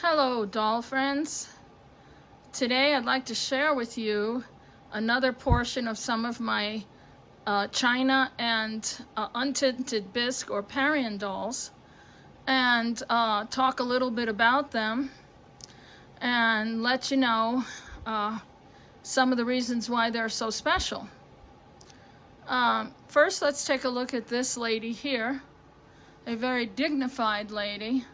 Hello, doll friends. Today I'd like to share with you another portion of some of my China and untinted bisque or Parian dolls, and talk a little bit about them and let you know some of the reasons why they're so special. First, let's take a look at this lady here, a very dignified lady.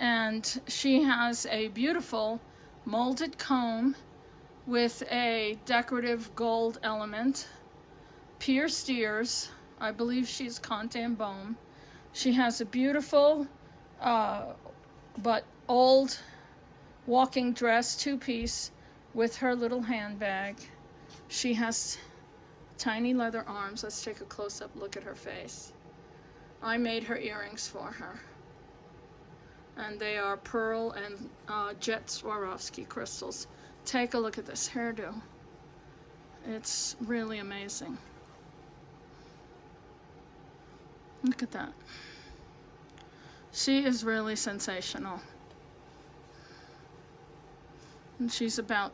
And she has a beautiful molded comb with a decorative gold element, pierced ears. I believe she's Conte and Bone. She has a beautiful but old walking dress, two-piece, with her little handbag. She has tiny leather arms. Let's take a close-up look at her face. I made her earrings for her. And they are pearl and jet Swarovski crystals. Take a look at this hairdo. It's really amazing. Look at that. She is really sensational. And she's about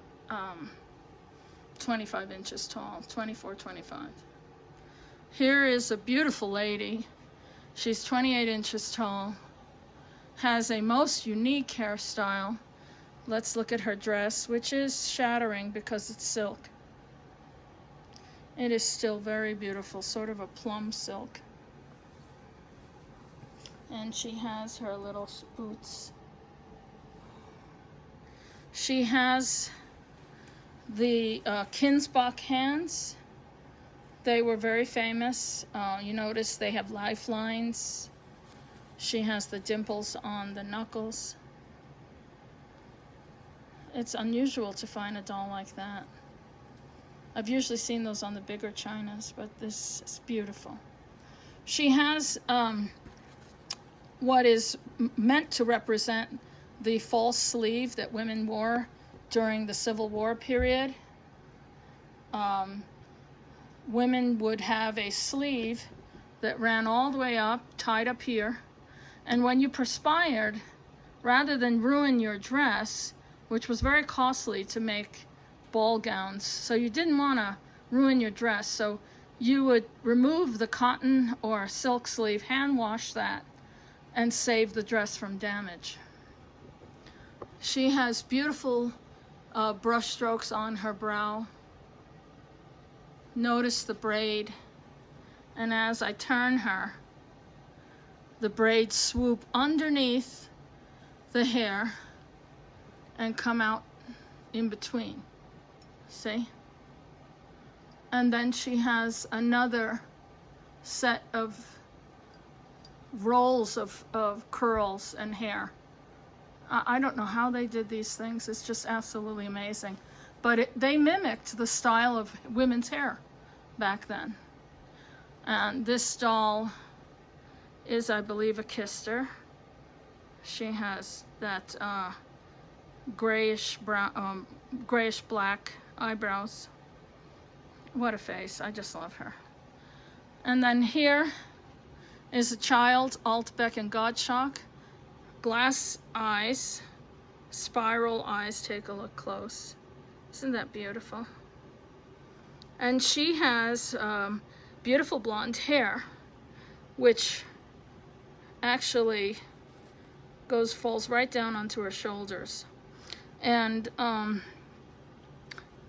25 inches tall, 24, 25. Here is a beautiful lady. She's 28 inches tall. Has a most unique hairstyle. Let's look at her dress, which is shattering because it's silk. It is still very beautiful, sort of a plum silk. And she has her little boots. She has the Kinsbach hands. They were very famous. You notice they have lifelines. She has the dimples on the knuckles. It's unusual to find a doll like that. I've usually seen those on the bigger chinas, but this is beautiful. She has what is meant to represent the false sleeve that women wore during the Civil War period. Women would have a sleeve that ran all the way up, tied up here. And when you perspired, rather than ruin your dress, which was very costly to make ball gowns, so you didn't want to ruin your dress, so you would remove the cotton or silk sleeve, hand wash that, and save the dress from damage. She has beautiful brush strokes on her brow. Notice the braid, and as I turn her, the braids swoop underneath the hair and come out in between. See? And then she has another set of rolls of curls and hair. I don't know how they did these things. It's just absolutely amazing. But they mimicked the style of women's hair back then. And this doll is, I believe, a kister. She has that grayish brown, grayish black eyebrows. What a face! I just love her. And then here is a child, Altbeck and Gottschalk. Glass eyes, spiral eyes. Take a look close. Isn't that beautiful? And she has beautiful blonde hair, which actually falls right down onto her shoulders. And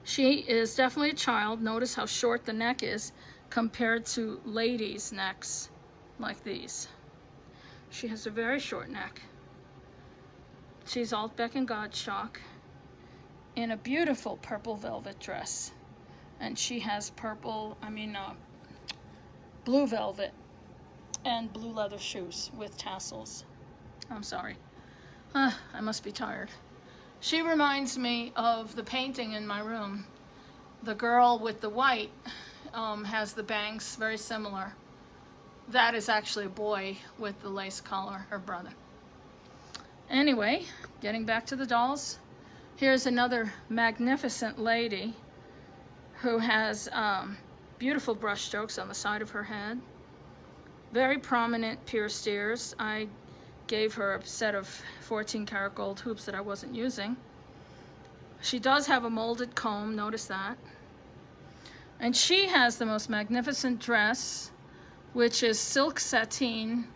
she is definitely a child. Notice how short the neck is compared to ladies' necks like these. She has a very short neck. She's Altbeck and Gottschalk in a beautiful purple velvet dress. And she has blue velvet and blue leather shoes with tassels. I'm sorry. I must be tired. She reminds me of the painting in my room. The girl with the white has the bangs very similar. That is actually a boy with the lace collar, her brother. Anyway, getting back to the dolls. Here's another magnificent lady who has beautiful brush strokes on the side of her head. Very prominent pierced ears. I gave her a set of 14 karat gold hoops that I wasn't using. She does have a molded comb, notice that. And she has the most magnificent dress, which is silk sateen,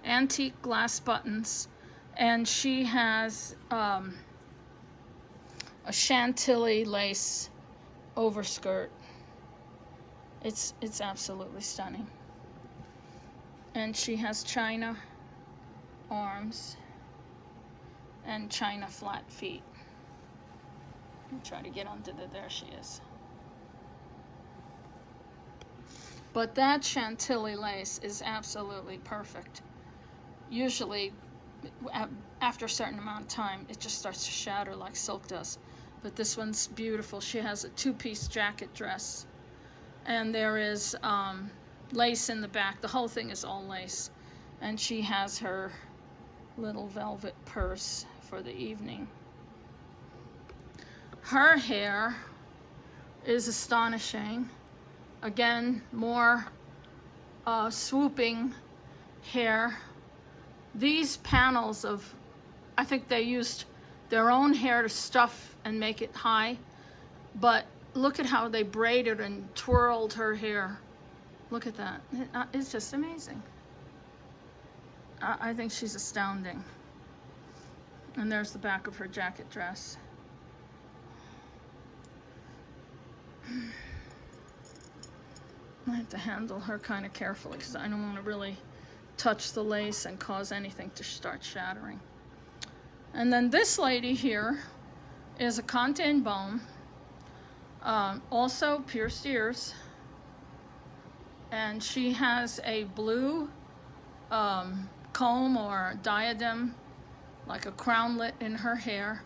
antique glass buttons, and she has a chantilly lace overskirt. It's absolutely stunning. And she has china arms and china flat feet. I'll try to get under there she is. But that chantilly lace is absolutely perfect. Usually, after a certain amount of time, it just starts to shatter like silk does. But this one's beautiful. She has a two-piece jacket dress. And there is lace in the back. The whole thing is all lace. And she has her little velvet purse for the evening. Her hair is astonishing. Again, more swooping hair. These panels of, I think they used their own hair to stuff and make it high, but look at how they braided and twirled her hair. Look at that. It's just amazing. I think she's astounding. And there's the back of her jacket dress. I have to handle her kind of carefully because I don't want to really touch the lace and cause anything to start shattering. And then this lady here is a Conte and Bone, also pierced ears, and she has a blue comb or diadem, like a crownlet in her hair.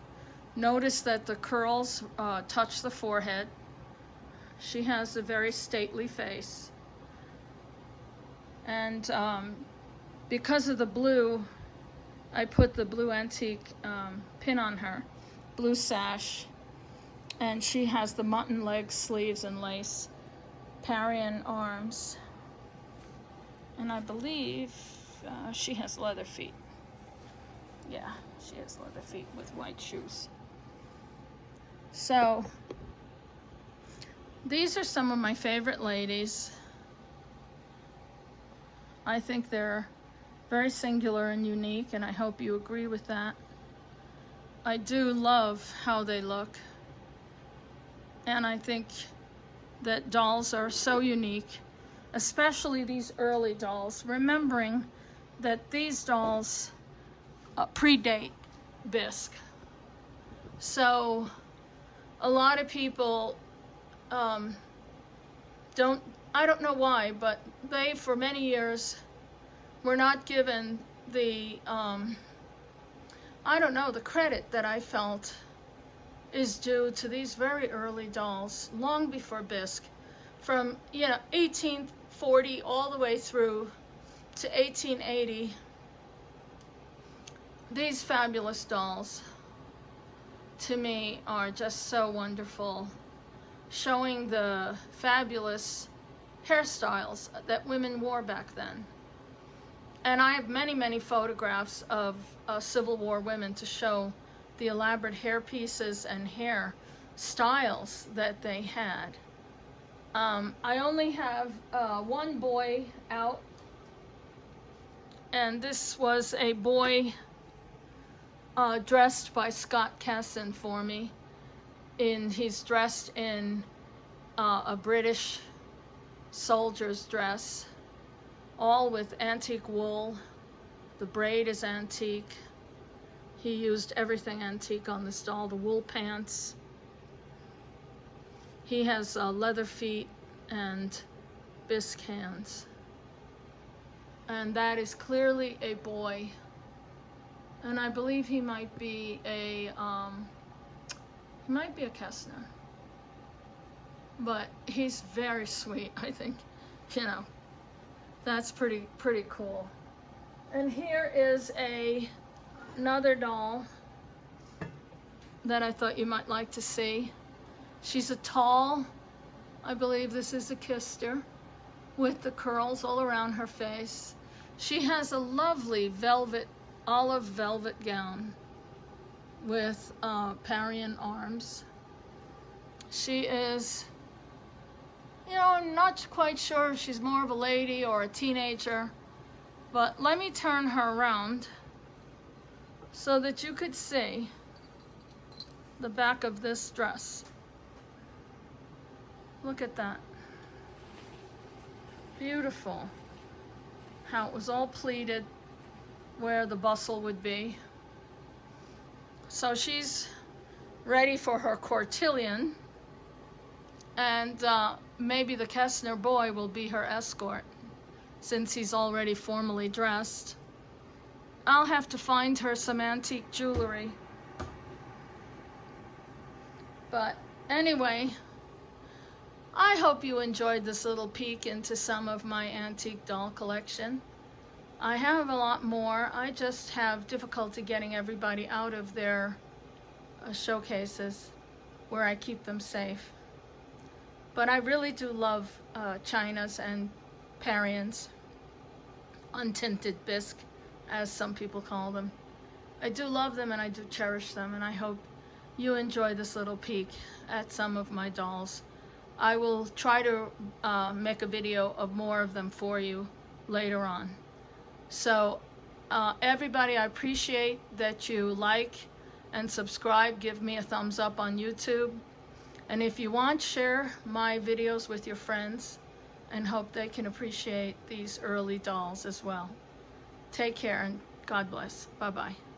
Notice that the curls touch the forehead. She has a very stately face. And because of the blue, I put the blue antique pin on her, blue sash. And she has the mutton leg sleeves and lace, Parian arms. And I believe she has leather feet. Yeah, she has leather feet with white shoes. So, these are some of my favorite ladies. I think they're very singular and unique, and I hope you agree with that. I do love how they look. And I think that dolls are so unique, especially these early dolls, remembering that these dolls predate bisque. So a lot of people I don't know why, but they, for many years, were not given the, I don't know, the credit that I felt is due to these very early dolls, long before bisque, from 1840 all the way through to 1880. These fabulous dolls, to me, are just so wonderful, showing the fabulous hairstyles that women wore back then. And I have many, many photographs of Civil War women to show the elaborate hair pieces and hair styles that they had. I only have one boy out, and this was a boy dressed by Scott Kesson for me. He's dressed in a British soldier's dress, all with antique wool. The braid is antique. He used everything antique on this doll, the wool pants. He has leather feet and bisque hands. And that is clearly a boy. And I believe he might be a Kessner. But he's very sweet, I think. That's pretty cool. And here is another doll that I thought you might like to see. She's a tall, I believe this is a Kister, with the curls all around her face. She has a lovely velvet olive velvet gown with Parian arms. She is, you know, I'm not quite sure if she's more of a lady or a teenager, but let me turn her around so that you could see the back of this dress. Look at that. Beautiful. How it was all pleated where the bustle would be. So she's ready for her cotillion, and maybe the Kestner boy will be her escort since he's already formally dressed. I'll have to find her some antique jewelry. But anyway, I hope you enjoyed this little peek into some of my antique doll collection. I have a lot more. I just have difficulty getting everybody out of their showcases where I keep them safe. But I really do love Chinas and Parians, untinted bisque, as some people call them. I do love them and I do cherish them, and I hope you enjoy this little peek at some of my dolls. I will try to make a video of more of them for you later on. So everybody, I appreciate that you like and subscribe. Give me a thumbs up on YouTube. And if you want, share my videos with your friends, and hope they can appreciate these early dolls as well. Take care and God bless. Bye-bye.